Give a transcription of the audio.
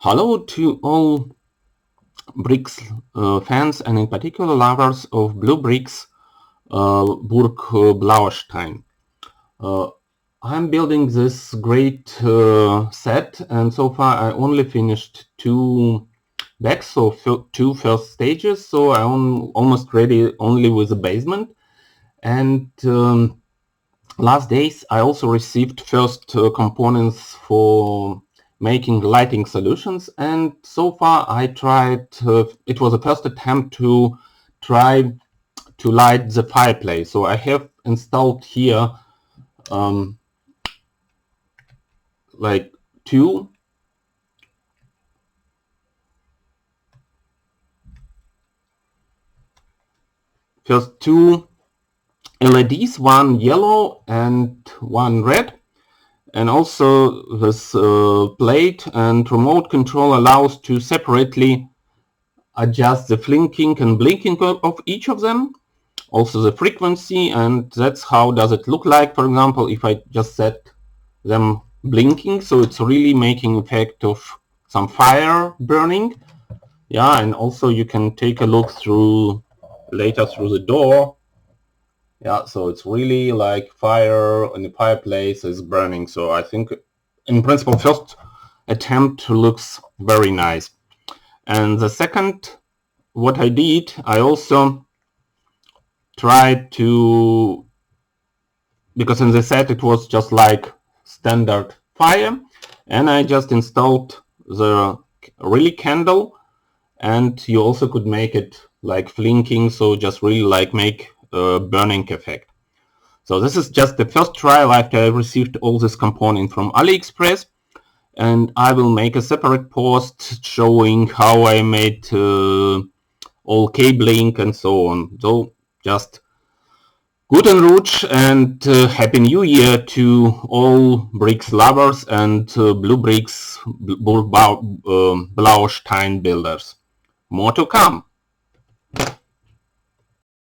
Hello to all bricks fans and in particular lovers of blue bricks, Burg Blaustein. I'm building this great set, and so far I only finished two decks, so two first stages, so I'm almost ready only with the basement. And last days I also received first components for making lighting solutions, and so far I tried, it was the first attempt to try to light the fireplace. So I have installed here like two LEDs, one yellow and one red. And also this plate and remote control allows to separately adjust the blinking and blinking of each of them, also the frequency, and that's how does it look like. For example, if I just set them blinking, so it's really making effect of some fire burning. Yeah, and also you can take a look through later through the door. Yeah, so it's really like fire in the fireplace is burning. So I think in principle first attempt looks very nice. And the second, what I did, I also tried to, because in the set it was just like standard fire, and I just installed the really candle, and you also could make it like blinking, so just really like make a burning effect. So this is just the first trial after I received all this component from AliExpress, and I will make a separate post showing how I made all cabling and so on. So just Guten Rutsch and Happy New Year to all bricks lovers and blue bricks Blaustein builders. More to come.